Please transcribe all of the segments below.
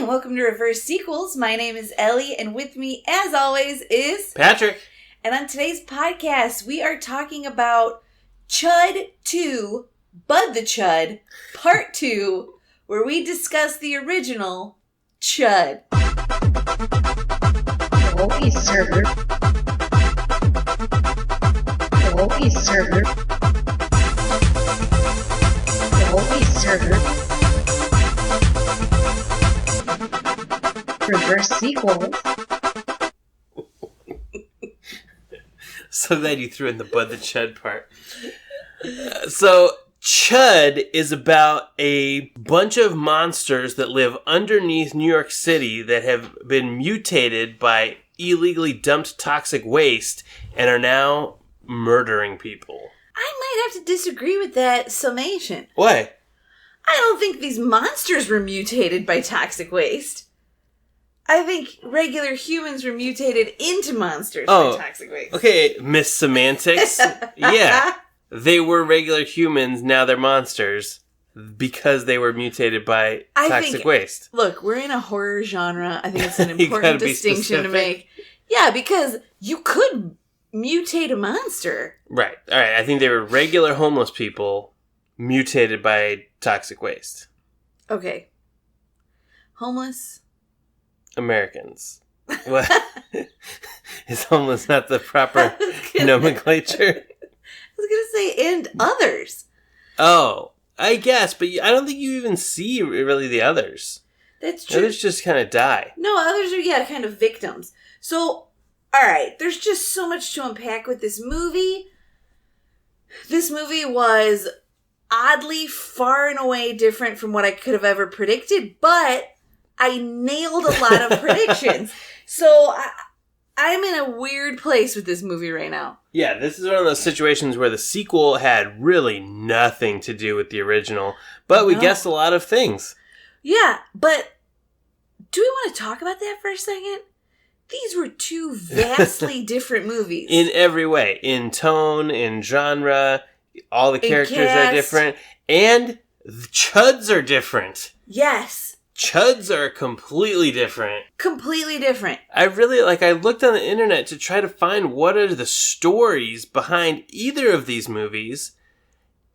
and welcome to Reverse Sequels. My name is Ellie, and with me, as always, is... Patrick. And on today's podcast, we are talking about Chud 2, Bud the Chud, Part 2, where we discuss the original Chud. Okay, sir. Okay, sir. Okay, sir. Reverse sequels. So glad you threw in the Bud the Chud part. So, Chud is about a bunch of monsters that live underneath New York City that have been mutated by illegally dumped toxic waste and are now murdering people. I might have to disagree with that summation. Why? I don't think these monsters were mutated by toxic waste. I think regular humans were mutated into monsters by toxic waste. Okay, Miss Semantics. Yeah. They were regular humans, now they're monsters because they were mutated by toxic waste. Look, we're in a horror genre. I think it's an important distinction to make. Yeah, because you could mutate a monster. Right. All right. I think they were regular homeless people mutated by toxic waste. Okay. Homeless Americans. What? Is homeless not the proper nomenclature? I was going to say, and others. Oh, I guess, but I don't think you even see really the others. That's true. Others just kind of die. No, others are, kind of victims. So, alright, there's just so much to unpack with this movie. This movie was oddly far and away different from what I could have ever predicted, but I nailed a lot of predictions. So, I'm in a weird place with this movie right now. Yeah, this is one of those situations where the sequel had really nothing to do with the original, but we guessed a lot of things. Yeah, but do we want to talk about that for a second? These were two vastly different movies. In every way. In tone, in genre, all the characters are different, and the Chuds are different. Yes. Chuds are completely different. Completely different. I looked on the internet to try to find what are the stories behind either of these movies,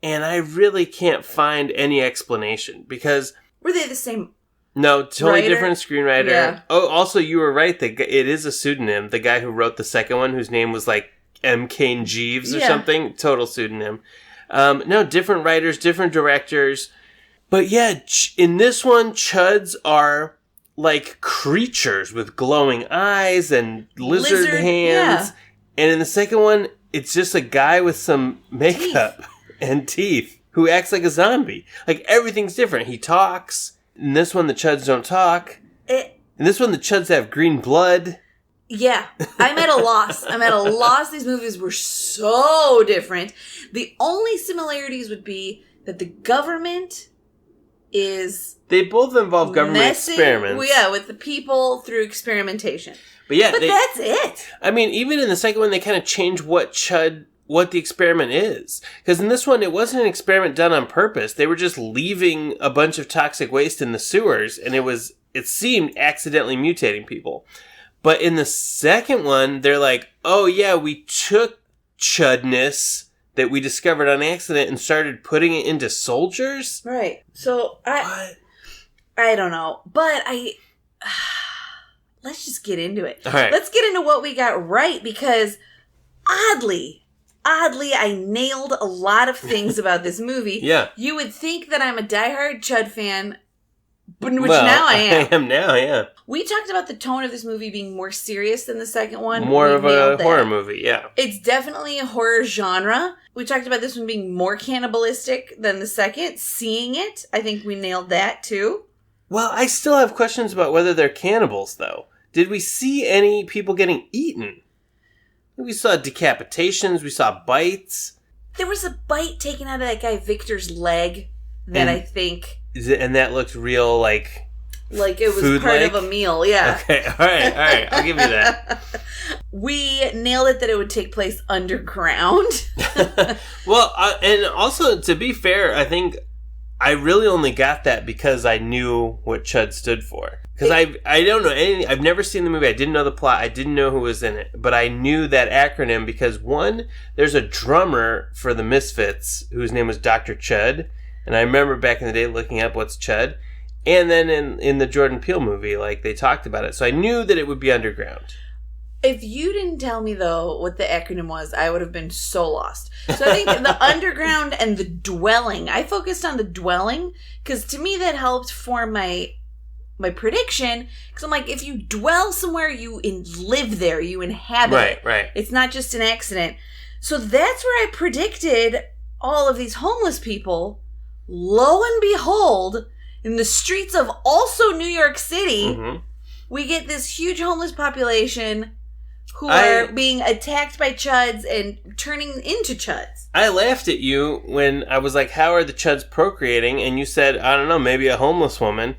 and I really can't find any explanation, because... Were they the same? No, totally writer? Different screenwriter. Yeah. Oh, also, you were right, it is a pseudonym. The guy who wrote the second one, whose name was like M. Cain Jeeves or something, total pseudonym. No, different writers, different directors. But yeah, in this one, Chuds are like creatures with glowing eyes and lizard hands. Yeah. And in the second one, it's just a guy with some makeup and teeth who acts like a zombie. Like, everything's different. He talks. In this one, the Chuds don't talk. In this one, the Chuds have green blood. Yeah, I'm at a loss. These movies were so different. The only similarities would be that the government... They both involve government experiments. Well, yeah, with the people through experimentation. But yeah, that's it. I mean, even in the second one, they kind of change what the experiment is. Because in this one, it wasn't an experiment done on purpose. They were just leaving a bunch of toxic waste in the sewers, and it seemed accidentally mutating people. But in the second one, they're like, oh yeah, we took Chudness that we discovered on accident and started putting it into soldiers? Right. So, I don't know. But let's just get into it. All right. Let's get into what we got right, because oddly, I nailed a lot of things about this movie. Yeah. You would think that I'm a diehard Chud fan, now I am. I am now, yeah. We talked about the tone of this movie being more serious than the second one. More of a horror movie, yeah. It's definitely a horror genre. We talked about this one being more cannibalistic than the second. Seeing it, I think we nailed that too. Well, I still have questions about whether they're cannibals, though. Did we see any people getting eaten? We saw decapitations, we saw bites. There was a bite taken out of that guy Victor's leg that I think... And that looked real, like it was part of a meal, yeah. Okay, all right, I'll give you that. We nailed it that it would take place underground. Well, and also, to be fair, I think I really only got that because I knew what Chud stood for. Because I don't know anything. I've never seen the movie. I didn't know the plot. I didn't know who was in it. But I knew that acronym because, one, there's a drummer for the Misfits whose name was Dr. Chud. And I remember back in the day looking up what's Chud. And then in the Jordan Peele movie, like, they talked about it. So I knew that it would be underground. If you didn't tell me, though, what the acronym was, I would have been so lost. So I think the underground and the dwelling, I focused on the dwelling because to me that helped form my prediction. Because I'm like, if you dwell somewhere, you live there, you inhabit it. Right. It's not just an accident. So that's where I predicted all of these homeless people. Lo and behold, in the streets of also New York City, we get this huge homeless population who are being attacked by Chuds and turning into Chuds. I laughed at you when I was like, how are the Chuds procreating? And you said, I don't know, maybe a homeless woman.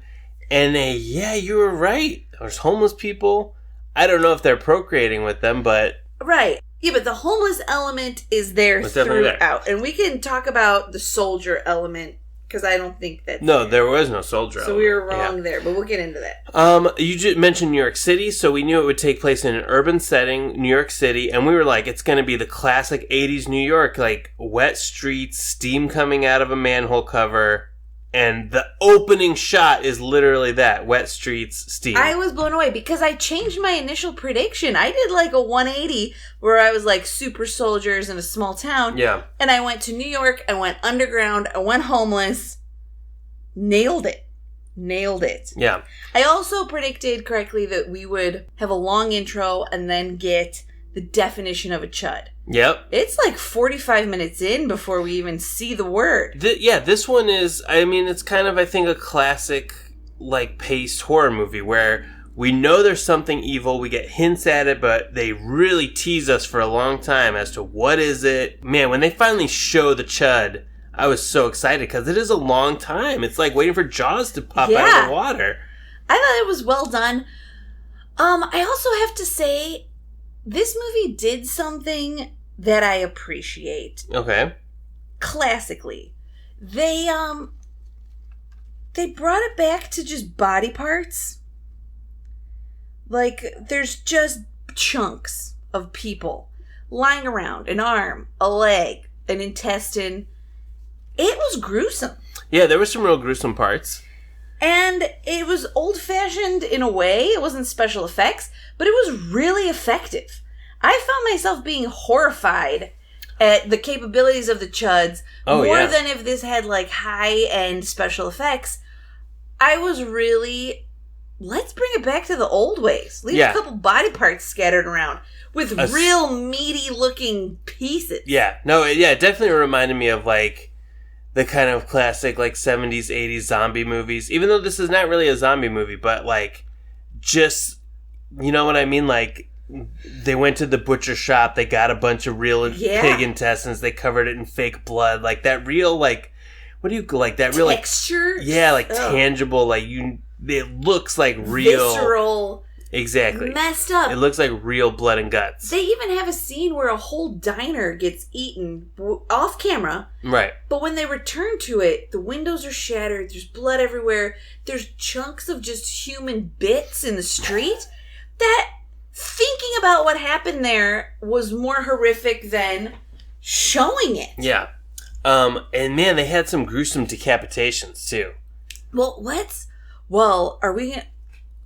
And yeah, you were right. There's homeless people. I don't know if they're procreating with them, but... Right. Yeah, but the homeless element is there throughout. And we can talk about the soldier element, because I don't think that's... No, there was no soldier element. So we were wrong there, but we'll get into that. You just mentioned New York City, so we knew it would take place in an urban setting, New York City, and we were like, it's going to be the classic 80s New York, like wet streets, steam coming out of a manhole cover... And the opening shot is literally that. Wet streets, steam. I was blown away because I changed my initial prediction. I did like a 180 where I was like super soldiers in a small town. Yeah. And I went to New York. I went underground. I went homeless. Nailed it. Yeah. I also predicted correctly that we would have a long intro and then get the definition of a Chud. Yep. It's like 45 minutes in before we even see the word. This one is, I mean, it's kind of, I think, a classic, like, paced horror movie where we know there's something evil, we get hints at it, but they really tease us for a long time as to what is it. Man, when they finally show the Chud, I was so excited because it is a long time. It's like waiting for Jaws to pop out of the water. I thought it was well done. I also have to say, this movie did something that I appreciate. Okay. Classically. They brought it back to just body parts. Like, there's just chunks of people lying around. An arm, a leg, an intestine. It was gruesome. Yeah, there were some real gruesome parts. And it was old-fashioned in a way. It wasn't special effects, but it was really effective. I found myself being horrified at the capabilities of the Chuds more than if this had like high-end special effects. I was really, let's bring it back to the old ways. Leave a couple body parts scattered around with real meaty-looking pieces. Yeah, no, it definitely reminded me of like the kind of classic like 70s, 80s zombie movies. Even though this is not really a zombie movie, but like just, you know what I mean? Like, they went to the butcher shop. They got a bunch of real pig intestines. They covered it in fake blood. Like that real, like, what do you like? That real texture. Like, yeah, like tangible. Like it looks like real, visceral. Exactly. Messed up. It looks like real blood and guts. They even have a scene where a whole diner gets eaten off camera. Right. But when they return to it, the windows are shattered. There's blood everywhere. There's chunks of just human bits in the street. That. Thinking about what happened there was more horrific than showing it. Yeah. And man, they had some gruesome decapitations too. Well, are we gonna...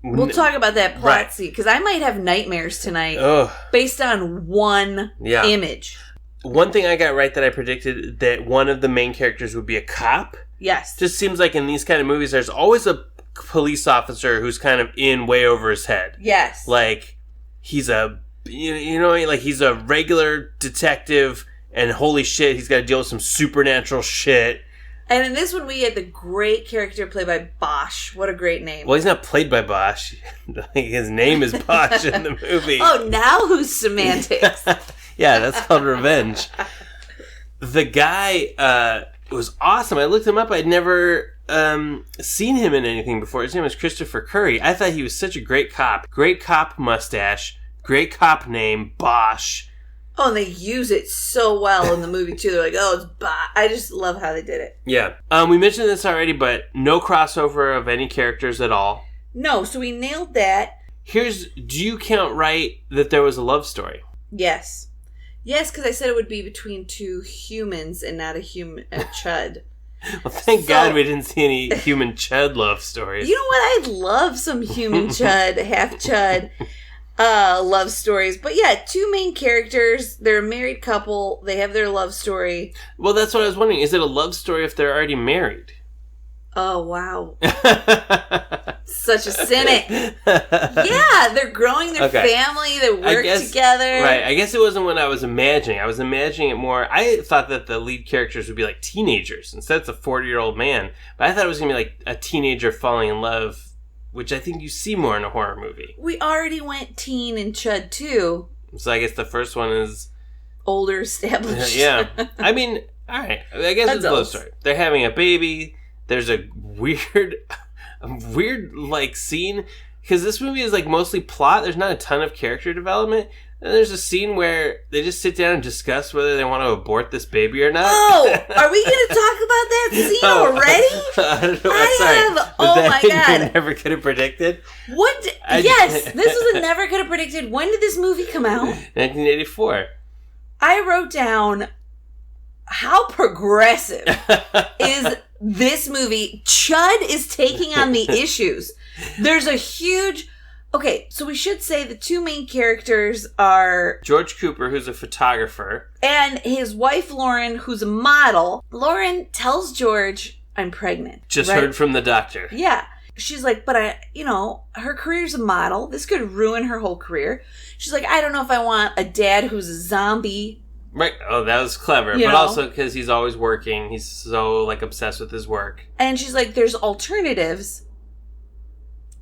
We'll talk about that plot scene, because I might have nightmares tonight based on one image. One thing I got right that I predicted that one of the main characters would be a cop. Yes. Just seems like in these kind of movies, there's always a police officer who's kind of in way over his head. Yes. Like... He's a, you know, like he's a regular detective, and holy shit, he's got to deal with some supernatural shit. And in this one, we had the great character played by Bosch. What a great name. Well, he's not played by Bosch. His name is Bosch in the movie. Oh, now who's semantics? Yeah, that's called revenge. The guy was awesome. I looked him up. I'd never seen him in anything before. His name was Christopher Curry. I thought he was such a great cop. Great cop mustache. Great cop name, Bosch. Oh, and they use it so well in the movie, too. They're like, oh, it's I just love how they did it. Yeah. We mentioned this already, but no crossover of any characters at all. No, so we nailed that. Do you count right that there was a love story? Yes. Yes, because I said it would be between two humans and not a Chud. Well, thank God we didn't see any human Chud love stories. You know what? I love some human Chud, half Chud love stories. But yeah, two main characters. They're a married couple. They have their love story. Well, that's what I was wondering. Is it a love story if they're already married? Oh, wow. Such a cynic. Yeah, they're growing their family. They work together. Right. I guess it wasn't what I was imagining. I was imagining it more. I thought that the lead characters would be like teenagers. Instead, it's a 40-year-old man. But I thought it was going to be like a teenager falling in love, which I think you see more in a horror movie. We already went teen in Chud 2. So I guess the first one is... older, established. Yeah. I mean, all right. I guess it's a love story. They're having a baby. There's a weird like scene because this movie is like mostly plot. There's not a ton of character development. And there's a scene where they just sit down and discuss whether they want to abort this baby or not. Oh, are we going to talk about that scene already? I don't know. Oh my God. You never could have predicted. What? Yes, this was a never could have predicted. When did this movie come out? 1984. I wrote down how progressive is this movie. Chud is taking on the issues. There's a huge... Okay, so we should say the two main characters are... George Cooper, who's a photographer. And his wife, Lauren, who's a model. Lauren tells George, I'm pregnant. Just heard from the doctor. Yeah. She's like, but her career's a model. This could ruin her whole career. She's like, I don't know if I want a dad who's a zombie. Right. Oh, that was clever. But also because he's always working. He's so, obsessed with his work. And she's like, there's alternatives.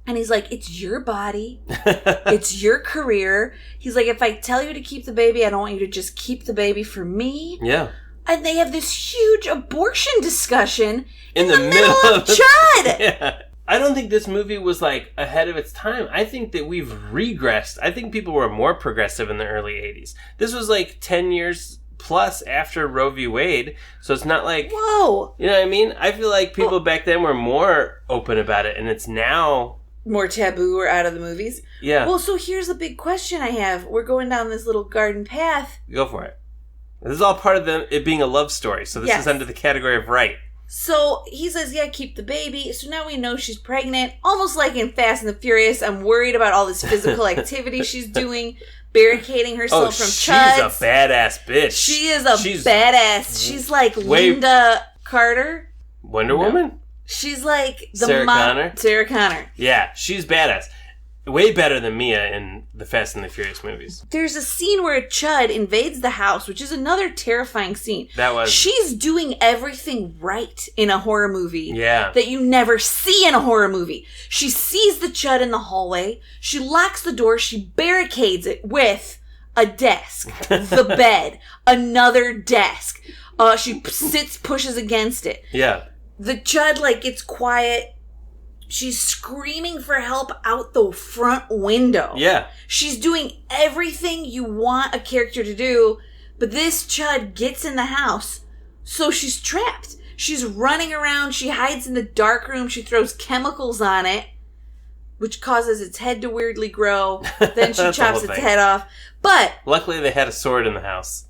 And he's like, it's your body. It's your career. He's like, if I tell you to keep the baby, I don't want you to just keep the baby for me. Yeah. And they have this huge abortion discussion in the middle of Yeah. Chud. I don't think this movie was, ahead of its time. I think that we've regressed. I think people were more progressive in the early 80s. This was, 10 years plus after Roe v. Wade, so it's not like... Whoa! You know what I mean? I feel like people back then were more open about it, and it's now... more taboo or out of the movies? Yeah. Well, so here's a big question I have. We're going down this little garden path. Go for it. This is all part of it being a love story, so this is under the category of right. So he says, yeah, keep the baby. So now we know she's pregnant. Almost like in Fast and the Furious, I'm worried about all this physical activity she's doing, barricading herself from Chud. She's a badass bitch. She is badass. She's like Linda Carter. Wonder Woman? She's like the Sarah Connor? Sarah Connor. Yeah, she's badass. Way better than Mia in the Fast and the Furious movies. There's a scene where Chud invades the house, which is another terrifying scene. She's doing everything right in a horror movie. Yeah. That you never see in a horror movie. She sees the Chud in the hallway. She locks the door. She barricades it with a desk, the bed, another desk. She pushes against it. Yeah. The Chud, gets quiet. She's screaming for help out the front window. Yeah. She's doing everything you want a character to do, but this Chud gets in the house, so she's trapped. She's running around. She hides in the dark room. She throws chemicals on it, which causes its head to weirdly grow. Then she chops its head off. But luckily they had a sword in the house.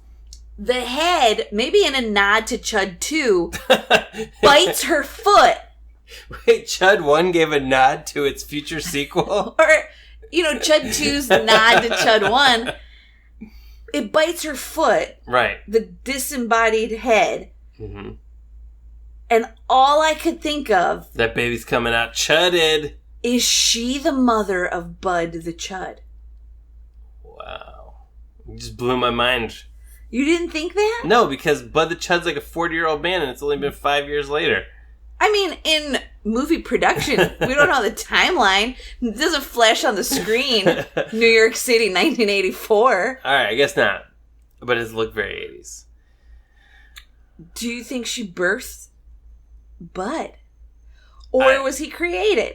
The head, maybe in a nod to Chud 2, bites her foot. Wait, Chud 1 gave a nod to its future sequel? Or, Chud 2's nod to Chud 1. It bites her foot. Right. The disembodied head. Mm-hmm. And all I could think of... that baby's coming out chudded. Is she the mother of Bud the Chud? Wow. You just blew my mind. You didn't think that? No, because Bud the Chud's like a 40-year-old man and it's only been 5 years later. I mean, in movie production, we don't know the timeline. It doesn't flash on the screen. New York City, 1984. All right, I guess not. But it looked very 80s. Do you think she birthed Bud? Or was he created?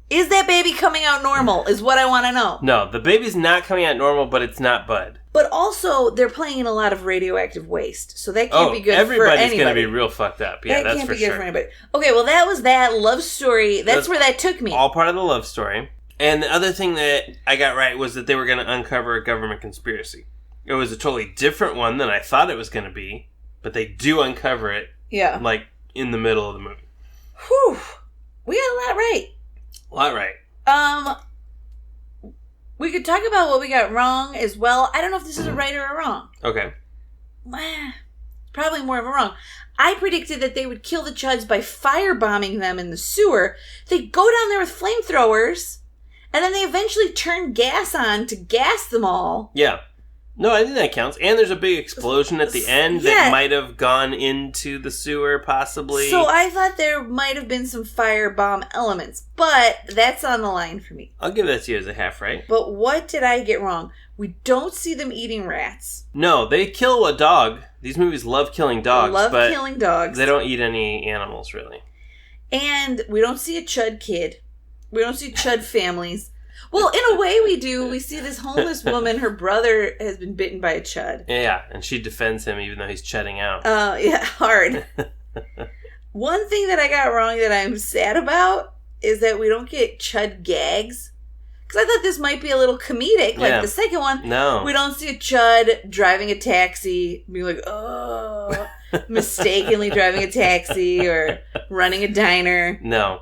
Is that baby coming out normal, is what I want to know. No, the baby's not coming out normal, but it's not Bud. But also, they're playing in a lot of radioactive waste, so that can't be good for anybody. Everybody's going to be real fucked up. Yeah, that's for sure. That can't be good for anybody. Okay, well, that was that love story. That's where that took me. All part of the love story. And the other thing that I got right was that they were going to uncover a government conspiracy. It was a totally different one than I thought it was going to be, but they do uncover it, like, in the middle of the movie. Whew. We got a lot right. A lot right. We could talk about what we got wrong as well. I don't know if this is a right or a wrong. Okay. Probably more of a wrong. I predicted that they would kill the Chuds by firebombing them in the sewer. They go down there with flamethrowers, and then they eventually turn gas on to gas them all. Yeah. No, I think that counts. And there's a big explosion at the end that might have gone into the sewer, possibly. So I thought there might have been some firebomb elements, but that's on the line for me. I'll give that to you as a half right. But what did I get wrong? We don't see them eating rats. No, they kill a dog. These movies love killing dogs. Killing dogs. They don't eat any animals, really. And we don't see a Chud kid. We don't see Chud families. Well, in a way we do. We see this homeless woman, her brother has been bitten by a Chud. Yeah, and she defends him even though he's chudding out. Hard. One thing that I got wrong that I'm sad about is that we don't get Chud gags. Because I thought this might be a little comedic, like the second one. No. We don't see a Chud driving a taxi, being like, oh, mistakenly driving a taxi or running a diner. No.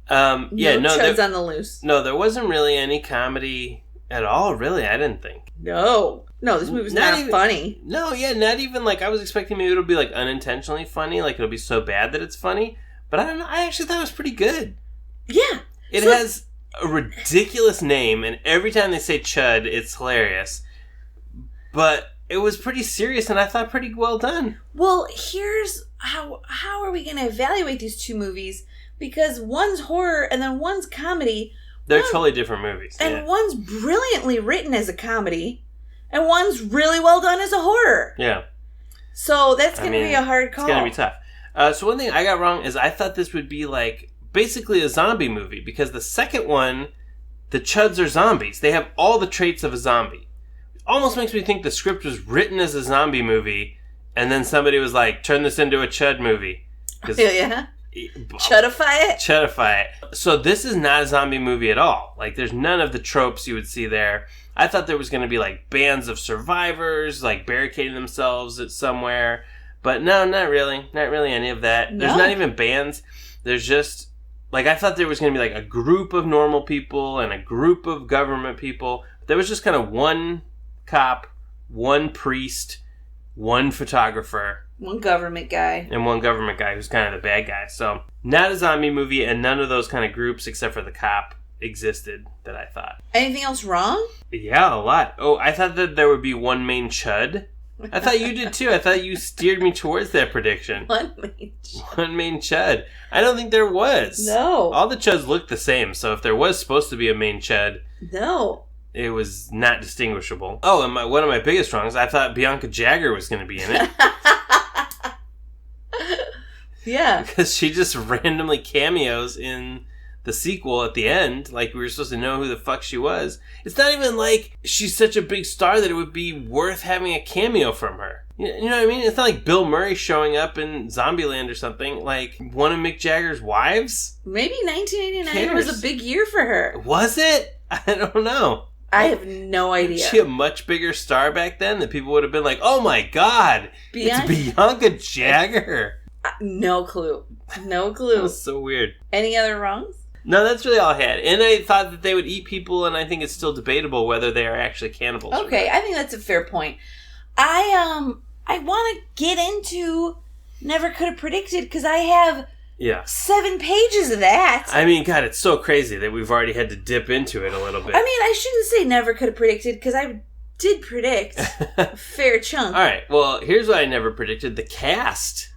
Chuds on the loose. No, there wasn't really any comedy at all, really, I didn't think. No, this movie's not even funny. No, not even, like, I was expecting maybe it'll be, like, unintentionally funny, like, it'll be so bad that it's funny. But I don't know, I actually thought it was pretty good. Yeah. It has a ridiculous name, and every time they say Chud, it's hilarious. But it was pretty serious, and I thought pretty well done. Well, here's how are we going to evaluate these two movies? Because one's horror and then one's comedy. They're totally different movies. And one's brilliantly written as a comedy. And one's really well done as a horror. Yeah. So that's going to be a hard call. It's going to be tough. So one thing I got wrong is I thought this would be like basically a zombie movie. Because the second one, the Chuds are zombies. They have all the traits of a zombie. It almost makes me think the script was written as a zombie movie. And then somebody was like, turn this into a Chud movie. Yeah. Chudify it? Chudify it. So this is not a zombie movie at all. Like, there's none of the tropes you would see there. I thought there was going to be, like, bands of survivors, like, barricading themselves at somewhere. But no, not really. Not really any of that. No. There's not even bands. There's just, like, I thought there was going to be, like, a group of normal people and a group of government people. There was just kind of one cop, one priest, one photographer. One government guy. And one government guy who's kind of the bad guy. So, not a zombie movie, and none of those kind of groups, except for the cop, existed that I thought. Anything else wrong? Yeah, a lot. Oh, I thought that there would be one main Chud. I thought you did too. I thought you steered me towards that prediction. One main Chud. One main Chud. I don't think there was. No. All the Chuds looked the same, so if there was supposed to be a main Chud... No. It was not distinguishable. Oh, and one of my biggest wrongs, I thought Bianca Jagger was going to be in it. Yeah. Because she just randomly cameos in the sequel at the end. Like, we were supposed to know who the fuck she was. It's not even like she's such a big star that it would be worth having a cameo from her. You know what I mean? It's not like Bill Murray showing up in Zombieland or something. Like, one of Mick Jagger's wives? Maybe 1989 was a big year for her. Was it? I don't know. I have no idea. Was she a much bigger star back then that people would have been like, oh my god, it's Bianca Jagger? No clue. No clue. That was so weird. Any other wrongs? No, that's really all I had. And I thought that they would eat people, and I think it's still debatable whether they are actually cannibals. Okay, I think that's a fair point. I want to get into Never Could Have Predicted, because I have 7 pages of that. I mean, God, it's so crazy that we've already had to dip into it a little bit. I mean, I shouldn't say Never Could Have Predicted, because I did predict a fair chunk. All right, well, here's what I never predicted. The cast.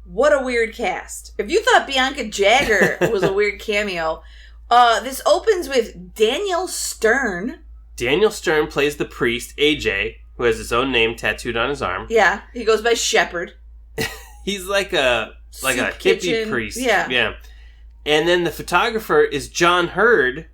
What a weird cast. If you thought Bianca Jagger was a weird cameo, this opens with Daniel Stern. Daniel Stern plays the priest, AJ, who has his own name tattooed on his arm. Yeah, he goes by Shepherd. He's like a hippie priest. Yeah. And then the photographer is John Hurd,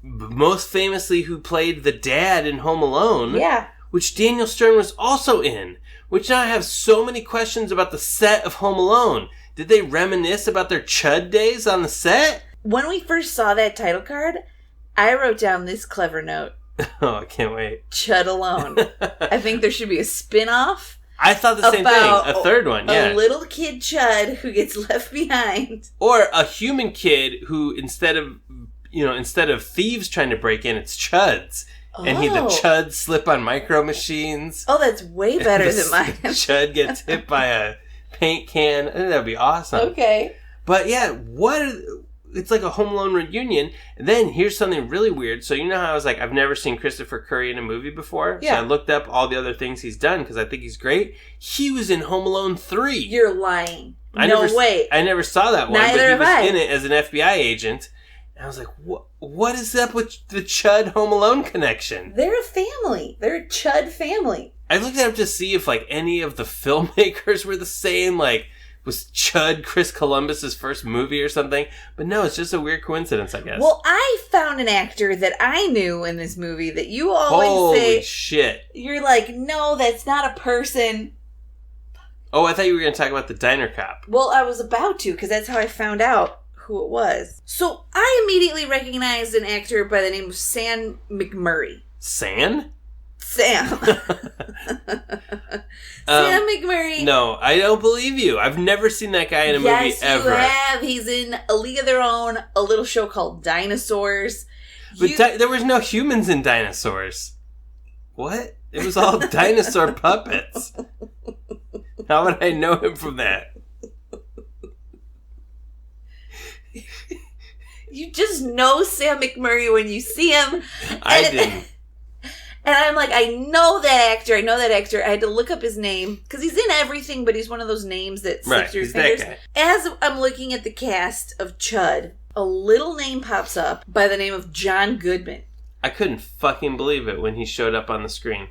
most famously who played the dad in Home Alone. Yeah. Which Daniel Stern was also in. Which now I have so many questions about the set of Home Alone. Did they reminisce about their Chud days on the set? When we first saw that title card, I wrote down this clever note. Oh, I can't wait. Chud Alone. I think there should be a spin-off. I thought the same thing. A third one, yeah. A little kid Chud who gets left behind. Or a human kid who instead of thieves trying to break in, it's Chuds. Oh. And the Chuds slip on micro machines. Oh, that's way better than mine. Chud gets hit by a paint can. I think that would be awesome. Okay. But yeah, it's like a Home Alone reunion. And then here's something really weird. So you know how I was like, I've never seen Christopher Curry in a movie before? Yeah. So I looked up all the other things he's done because I think he's great. He was in Home Alone 3. You're lying. I never saw that one. Neither but he was in it as an FBI agent. And I was like, what is up with the Chud Home Alone connection? They're a family. They're a Chud family. I looked it up to see if like any of the filmmakers were the same, like was Chud Chris Columbus's first movie or something? But no, it's just a weird coincidence, I guess. Well, I found an actor that I knew in this movie that you always say... Holy shit. You're like, no, that's not a person. Oh, I thought you were going to talk about the diner cop. Well, I was about to, because that's how I found out who it was. So, I immediately recognized an actor by the name of Sam McMurray. Sam? Sam McMurray. No, I don't believe you. I've never seen that guy in a movie ever. Yes, you have. He's in A League of Their Own, a little show called Dinosaurs. But there was no humans in Dinosaurs. What? It was all dinosaur puppets. How would I know him from that? You just know Sam McMurray when you see him. I didn't. And I'm like, I know that actor. I had to look up his name because he's in everything, but he's one of those names that slips through your fingers. As I'm looking at the cast of Chud, a little name pops up by the name of John Goodman. I couldn't fucking believe it when he showed up on the screen.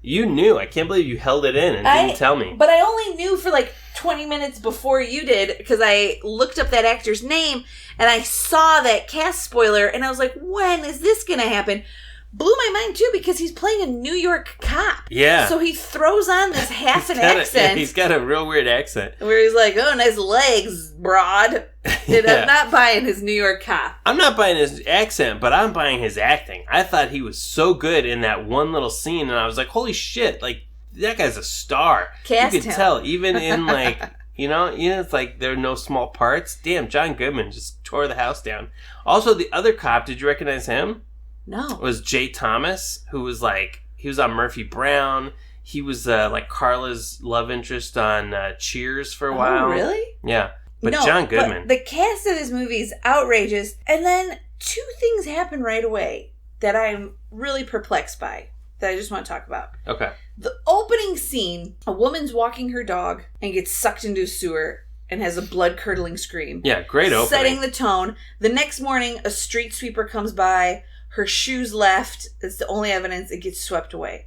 You knew. I can't believe you held it in and didn't tell me. But I only knew for like 20 minutes before you did because I looked up that actor's name and I saw that cast spoiler and I was like, when is this going to happen? Blew my mind too because he's playing a New York cop. Yeah. So he throws on this half an accent. He's got a real weird accent. Where he's like, oh, nice legs, broad. And I'm not buying his New York cop. I'm not buying his accent, but I'm buying his acting. I thought he was so good in that one little scene, and I was like, holy shit, like, that guy's a star. Cast you could him. tell, even in, like, it's like there are no small parts. Damn, John Goodman just tore the house down. Also, the other cop, did you recognize him? No. It was Jay Thomas, who was like, he was on Murphy Brown. He was like Carla's love interest on Cheers for a while. Oh, really? Yeah. But no, John Goodman. But the cast of this movie is outrageous. And then two things happen right away that I'm really perplexed by that I just want to talk about. Okay. The opening scene, a woman's walking her dog and gets sucked into a sewer and has a blood-curdling scream. Yeah, great opening. Setting the tone. The next morning, a street sweeper comes by. Her shoes left. That's the only evidence. It gets swept away.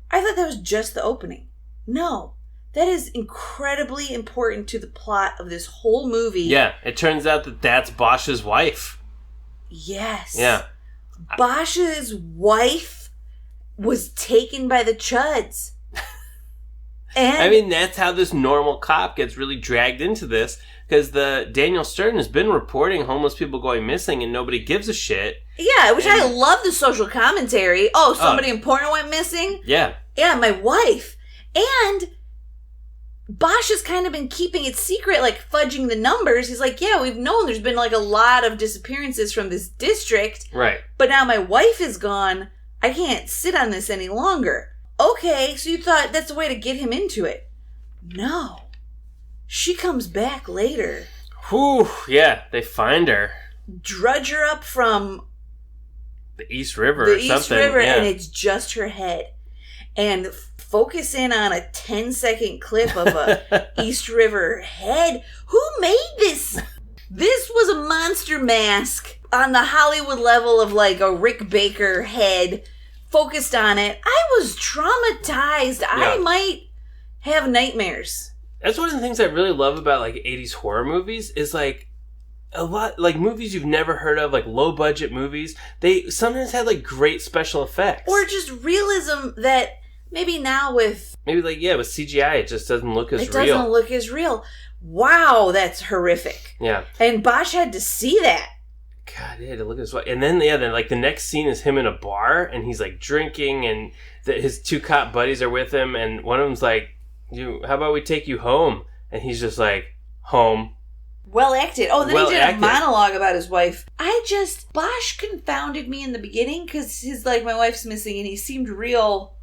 I thought that was just the opening. No. That is incredibly important to the plot of this whole movie. Yeah, it turns out that that's Bosch's wife. Yes. Yeah. Bosch's wife was taken by the Chuds. And I mean, that's how this normal cop gets really dragged into this, because the Daniel Stern has been reporting homeless people going missing and nobody gives a shit. Yeah, which I love the social commentary. Oh, somebody important went missing? Yeah. Yeah, my wife. And Bosch has kind of been keeping it secret, like fudging the numbers. He's like, yeah, we've known there's been like a lot of disappearances from this district. Right. But now my wife is gone. I can't sit on this any longer. Okay, so you thought that's a way to get him into it. No. She comes back later. Whew, yeah, they find her. Drudge her up from the East River or something. The East River, yeah. And it's just her head. And focus in on a 10-second clip of a East River head. Who made this? This was a monster mask on the Hollywood level of like a Rick Baker head. Focused on it. I was traumatized. Yeah. I might have nightmares. That's one of the things I really love about like 80s horror movies is like a lot, like, movies you've never heard of, like, low-budget movies, they sometimes had, like, great special effects. Or just realism that maybe now with... Maybe, like, yeah, with CGI, it just doesn't look as real. It doesn't look as real. Wow, that's horrific. Yeah. And Bosch had to see that. God, yeah, to look at his wife. And then, then, like, the next scene is him in a bar, and he's, like, drinking, and his 2 cop buddies are with him, and one of them's like, how about we take you home? And he's just like, home. Well acted. Oh, then he did acted. A monologue about his wife. Bosch confounded me in the beginning, because he's like, my wife's missing, and he seemed real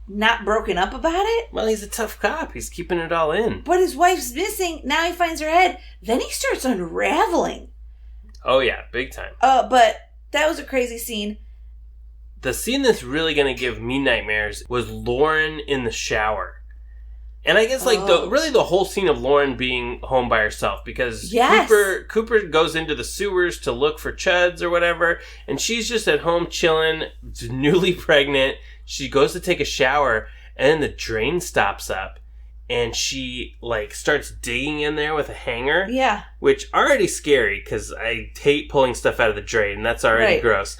not broken up about it. Well, he's a tough cop. He's keeping it all in. But his wife's missing. Now he finds her head. Then he starts unraveling. Oh, yeah. Big time. But that was a crazy scene. The scene that's really going to give me nightmares was Lauren in the shower. And I guess, like, the whole scene of Lauren being home by herself. Because Cooper goes into the sewers to look for Chuds or whatever. And she's just at home chilling, newly pregnant. She goes to take a shower. And then the drain stops up. And she, like, starts digging in there with a hanger. Yeah. Which, already scary, because I hate pulling stuff out of the drain. That's already gross.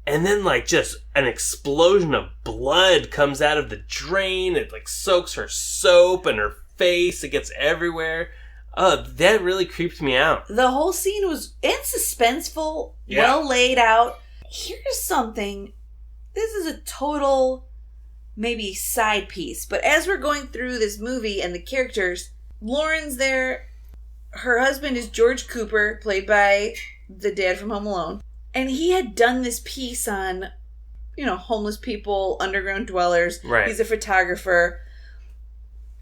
And then, like, just an explosion of blood comes out of the drain. It, like, soaks her soap and her face. It gets everywhere. Oh, that really creeped me out. The whole scene was suspenseful, well laid out. Here's something. This is a total... maybe side piece, but as we're going through this movie and the characters, Lauren's there, her husband is George Cooper, played by the dad from Home Alone, and he had done this piece on, homeless people, underground dwellers. Right. He's a photographer,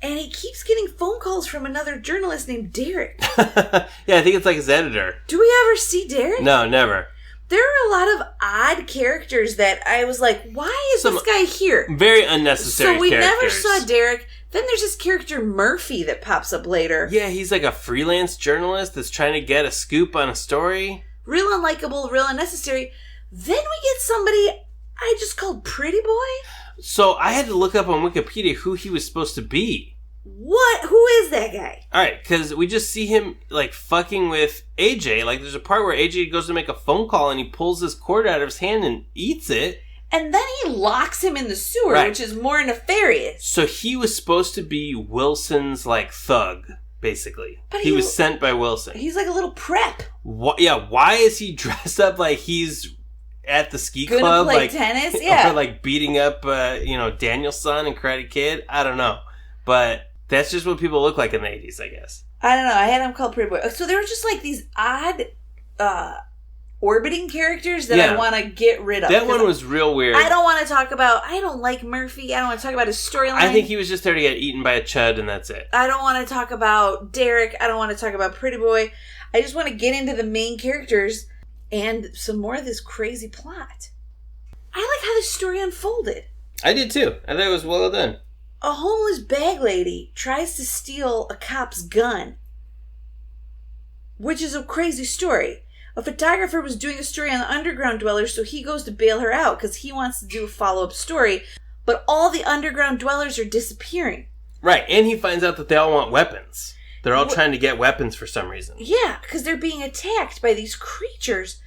and he keeps getting phone calls from another journalist named Derek. Yeah, I think it's like his editor. Do we ever see Derek? No, never. There are a lot of odd characters that I was like, why is this guy here? Very unnecessary So we characters. never saw Derek. Then there's this character Murphy that pops up later. Yeah, he's like a freelance journalist that's trying to get a scoop on a story. Real unlikable, real unnecessary. Then we get somebody I just called Pretty Boy. So I had to look up on Wikipedia who he was supposed to be. What? Who is that guy? Alright, because we just see him, like, fucking with AJ. Like, there's a part where AJ goes to make a phone call and he pulls his cord out of his hand and eats it. And then he locks him in the sewer, which is more nefarious. So he was supposed to be Wilson's, like, thug, basically. But he was sent by Wilson. He's like a little prep. Why is he dressed up like he's at the ski club? Gonna play like, tennis? Yeah. Or, like, beating up, Daniel's son and Karate Kid? I don't know. But... that's just what people look like in the 80s, I guess. I don't know. I had him called Pretty Boy. So there were just like these odd orbiting characters that I want to get rid of. That one was real weird. I don't want to talk about... I don't like Murphy. I don't want to talk about his storyline. I think he was just there to get eaten by a Chud, and that's it. I don't want to talk about Derek. I don't want to talk about Pretty Boy. I just want to get into the main characters and some more of this crazy plot. I like how this story unfolded. I did too. I thought it was well done. A homeless bag lady tries to steal a cop's gun, which is a crazy story. A photographer was doing a story on the underground dwellers, so he goes to bail her out because he wants to do a follow-up story, but all the underground dwellers are disappearing. Right, and he finds out that they all want weapons. They're all trying to get weapons for some reason. Yeah, because they're being attacked by these creatures.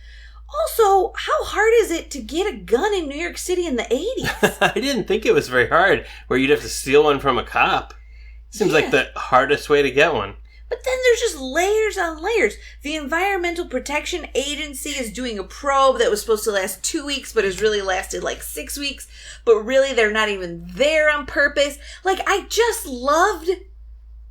Also, how hard is it to get a gun in New York City in the 80s? I didn't think it was very hard, where you'd have to steal one from a cop. Seems like the hardest way to get one. But then there's just layers on layers. The Environmental Protection Agency is doing a probe that was supposed to last 2 weeks, but has really lasted like 6 weeks. But really, they're not even there on purpose. Like, I just loved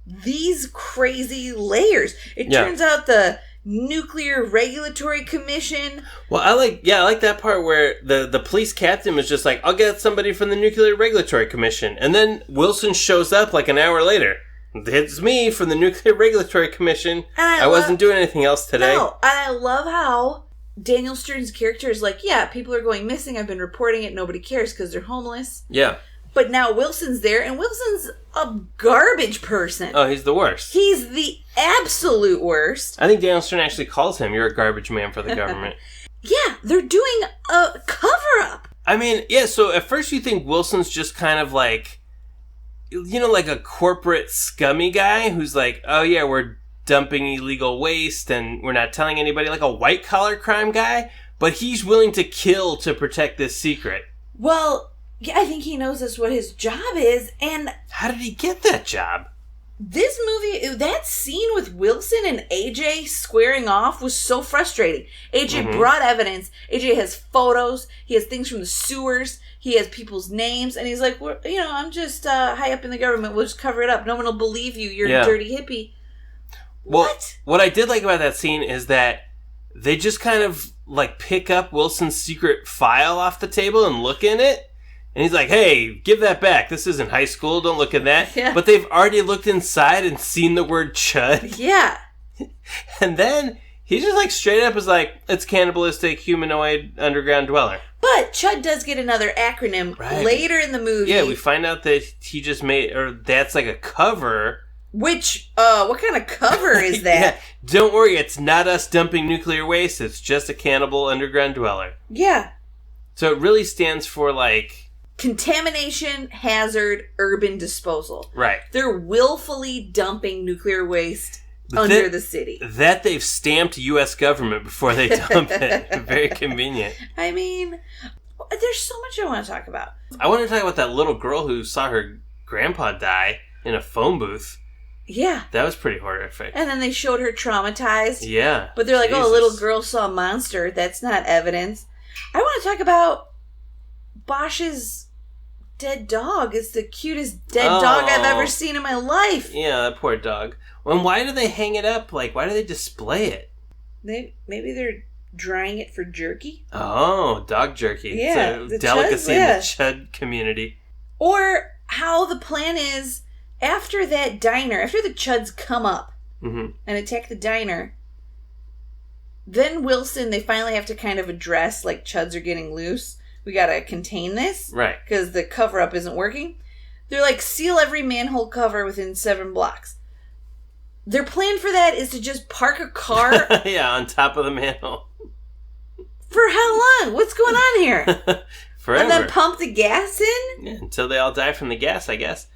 these crazy layers. It turns out the Nuclear Regulatory Commission. Well, I like that part where the police captain was just like, I'll get somebody from the Nuclear Regulatory Commission. And then Wilson shows up like an hour later. It's me from the Nuclear Regulatory Commission. I wasn't doing anything else today. No, and I love how Daniel Stern's character is like, yeah, people are going missing. I've been reporting it. Nobody cares because they're homeless. Yeah. But now Wilson's there, and Wilson's a garbage person. Oh, he's the worst. He's the absolute worst. I think Daniel Stern actually calls him, you're a garbage man for the government. Yeah, they're doing a cover-up. I mean, yeah, so at first you think Wilson's just kind of like, like a corporate scummy guy who's like, oh yeah, we're dumping illegal waste and we're not telling anybody, like a white-collar crime guy, but he's willing to kill to protect this secret. Well, yeah, I think he knows that's what his job is, and... How did he get that job? This movie, that scene with Wilson and AJ squaring off was so frustrating. AJ brought evidence. AJ has photos. He has things from the sewers. He has people's names. And he's like, well, I'm just high up in the government. We'll just cover it up. No one will believe you. You're a dirty hippie. What? What I did like about that scene is that they just kind of like pick up Wilson's secret file off the table and look in it. And he's like, hey, give that back. This isn't high school. Don't look at that. Yeah. But they've already looked inside and seen the word Chud. Yeah. And then he just like straight up is like, it's cannibalistic humanoid underground dweller. But Chud does get another acronym later in the movie. Yeah, we find out that he just made, or that's like a cover. Which, what kind of cover is that? Yeah. Don't worry, it's not us dumping nuclear waste. It's just a cannibal underground dweller. Yeah. So it really stands for like... Contamination, hazard, urban disposal. Right. They're willfully dumping nuclear waste under the city. That they've stamped U.S. government before they dump it. Very convenient. I mean, there's so much I want to talk about. I want to talk about that little girl who saw her grandpa die in a phone booth. Yeah. That was pretty horrific. And then they showed her traumatized. Yeah. But they're like, oh, a little girl saw a monster. That's not evidence. I want to talk about Bosch's dead dog. It's the cutest dead dog I've ever seen in my life. Yeah, that poor dog. Well, why do they hang it up? Like, why do they display it? Maybe they're drying it for jerky. Oh, dog jerky. Yeah, it's a delicacy in the Chud community. Or how the plan is after that diner, after the Chuds come up and attack the diner, then Wilson, they finally have to kind of address, like, Chuds are getting loose. We gotta contain this. Right. Because the cover-up isn't working. They're like, seal every manhole cover within 7 blocks. Their plan for that is to just park a car... yeah, on top of the manhole. For how long? What's going on here? Forever. And then pump the gas in? Yeah, until they all die from the gas, I guess.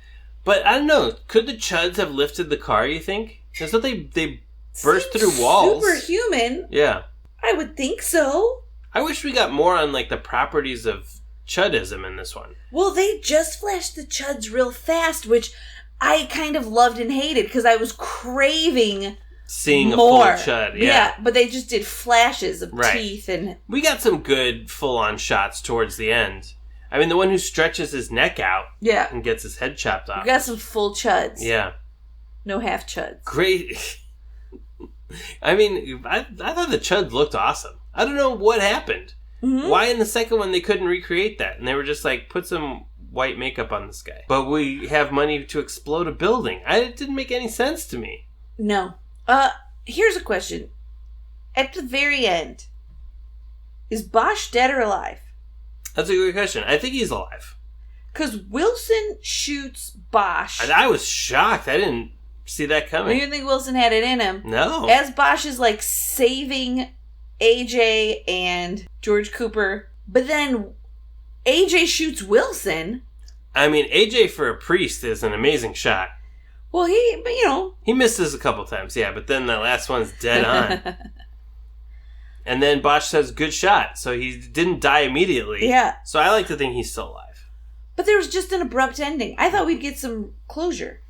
But, I don't know. Could the Chuds have lifted the car, you think? Because they burst through walls. Superhuman. Yeah. I would think so. I wish we got more on, like, the properties of Chudism in this one. Well, they just flashed the Chuds real fast, which I kind of loved and hated, because I was craving seeing more. A full Chud, yeah. But they just did flashes of teeth and... We got some good full-on shots towards the end. I mean, the one who stretches his neck out and gets his head chopped off. We got some full Chuds. Yeah. No half Chuds. Great. I mean, I thought the Chud looked awesome. I don't know what happened. Why in the second one they couldn't recreate that? And they were just like, put some white makeup on this guy. But we have money to explode a building. It didn't make any sense to me. No. Here's a question. At the very end, is Bosch dead or alive? That's a good question. I think he's alive. Because Wilson shoots Bosch. And I was shocked. I didn't see that coming. You didn't think Wilson had it in him? No. As Bosch is like saving AJ and George Cooper, but then AJ shoots Wilson. I mean, AJ for a priest is an amazing shot. Well, he misses a couple times, yeah, but then the last one's dead on. And then Bosch says, good shot, so he didn't die immediately. Yeah. So I like to think he's still alive. But there was just an abrupt ending. I thought we'd get some closure.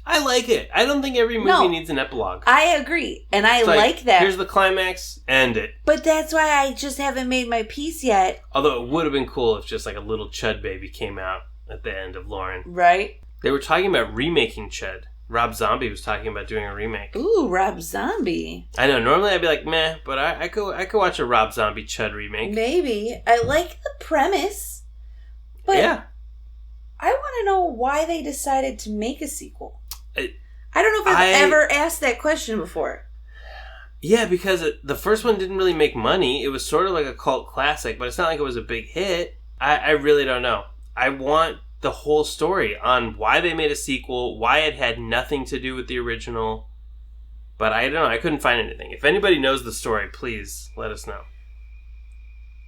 I like it. I don't think every movie needs an epilogue. I agree, and I like that. Here's the climax, end it. But that's why I just haven't made my peace yet. Although it would have been cool if just like a little Chud baby came out at the end of Lauren. Right. They were talking about remaking Chud. Rob Zombie was talking about doing a remake. Ooh, Rob Zombie. I know. Normally I'd be like, meh, but I could watch a Rob Zombie Chud remake. Maybe. I like the premise. But yeah. I want to know why they decided to make a sequel. I don't know if I've ever asked that question before. Yeah, because the first one didn't really make money. It was sort of like a cult classic, but it's not like it was a big hit. I really don't know. I want the whole story on why they made a sequel, why it had nothing to do with the original. But I don't know. I couldn't find anything. If anybody knows the story, please let us know.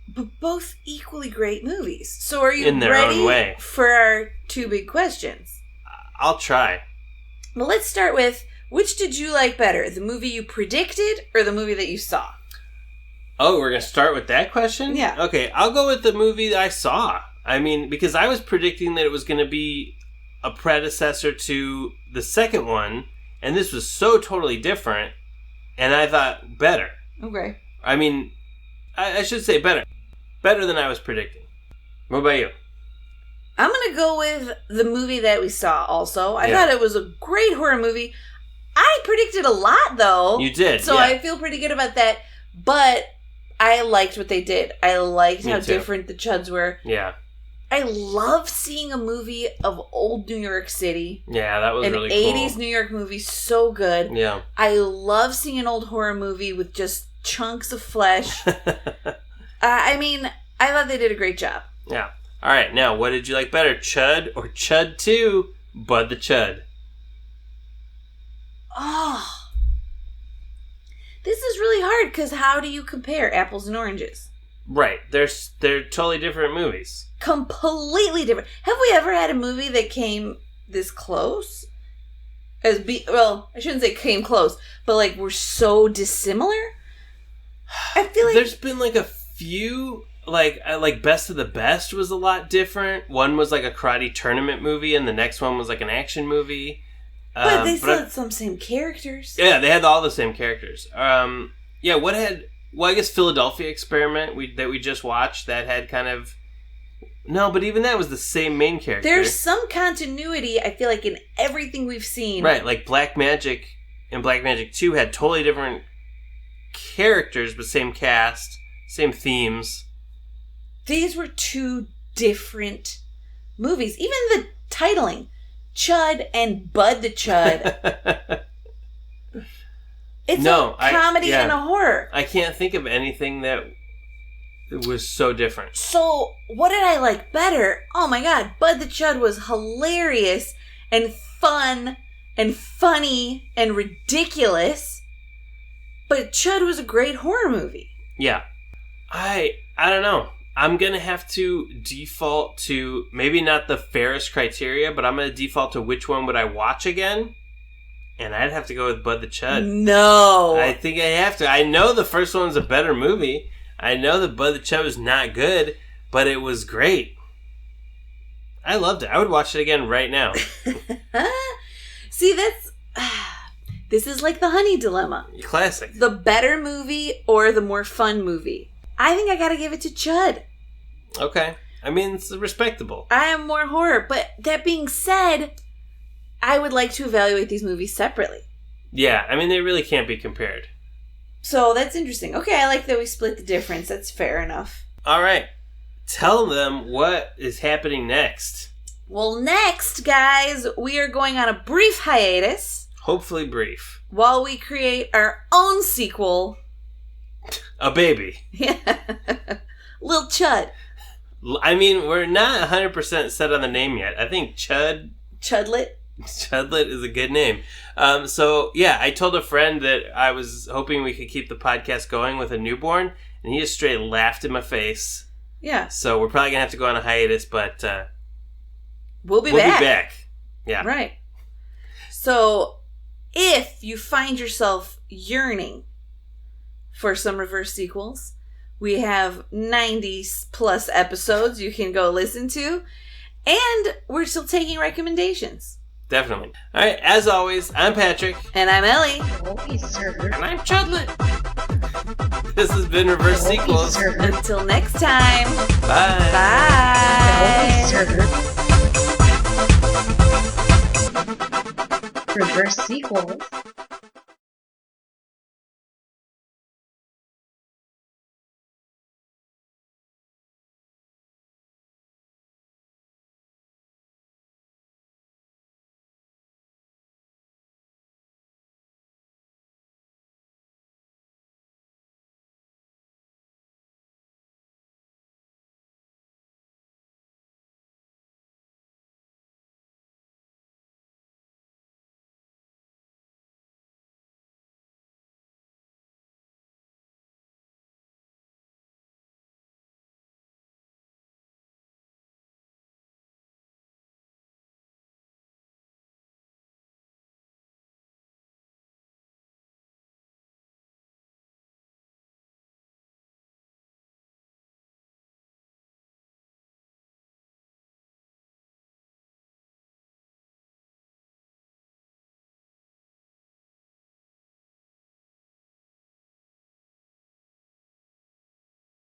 But both equally great movies. So are you in their ready own way for our 2 big questions? I'll try. Well, let's start with, Which did you like better? The movie you predicted or the movie that you saw? Oh, we're going to start with that question? Yeah. Okay, I'll go with the movie that I saw. I mean, because I was predicting that it was going to be a predecessor to the second one, and this was so totally different, and I thought better. Okay. I mean, I should say better. Better than I was predicting. What about you? I'm going to go with the movie that we saw also. I thought it was a great horror movie. I predicted a lot, though. You did, So I feel pretty good about that. But I liked what they did. I liked how different the Chuds were. Yeah. I love seeing a movie of old New York City. Yeah, that was really cool. An 80s New York movie, so good. Yeah. I love seeing an old horror movie with just chunks of flesh. I mean, I thought they did a great job. Yeah. All right, now, what did you like better, Chud or Chud 2, Bud the Chud? Oh. This is really hard, because how do you compare apples and oranges? Right. They're totally different movies. Completely different. Have we ever had a movie that came this close? Well, I shouldn't say came close, but like we're so dissimilar? I feel like there's been like a few... Like Best of the Best was a lot different. One was like a karate tournament movie, and the next one was like an action movie. But they still had some same characters. Yeah, they had all the same characters. Yeah, what had... Well, I guess Philadelphia Experiment that we just watched, that had kind of... No, but even that was the same main character. There's some continuity, I feel like, in everything we've seen. Right, like Black Magic and Black Magic 2 had totally different characters, but same cast, same themes. These were two different movies. Even the titling, Chud and Bud the Chud. It's a comedy and a horror. I can't think of anything that was so different. So, what did I like better? Oh my god, Bud the Chud was hilarious and fun and funny and ridiculous. But Chud was a great horror movie. Yeah. I don't know. I'm going to have to default to, maybe not the fairest criteria, but I'm going to default to which one would I watch again. And I'd have to go with Bud the Chud. No. I think I have to. I know the first one's a better movie. I know that Bud the Chud was not good, but it was great. I loved it. I would watch it again right now. See, this is like the honey dilemma. Classic. The better movie or the more fun movie. I think I gotta give it to Chud. Okay. I mean, it's respectable. I am more horror, but that being said, I would like to evaluate these movies separately. Yeah, I mean, they really can't be compared. So that's interesting. Okay, I like that we split the difference. That's fair enough. All right. Tell them what is happening next. Well, next, guys, we are going on a brief hiatus. Hopefully brief. While we create our own sequel. A baby. Yeah. Lil Chud. I mean, we're not 100% set on the name yet. I think Chudlet is a good name. So, yeah, I told a friend that I was hoping we could keep the podcast going with a newborn, and he just straight laughed in my face. Yeah. So we're probably going to have to go on a hiatus, but we'll be back. Yeah. Right. So, if you find yourself yearning for some reverse sequels, we have 90 plus episodes you can go listen to, and we're still taking recommendations. Definitely. All right, as always, I'm Patrick. And I'm Ellie. And I'm Chudlet. This has been Reverse Sequels. Until next time. Bye. Bye. Reverse sequels.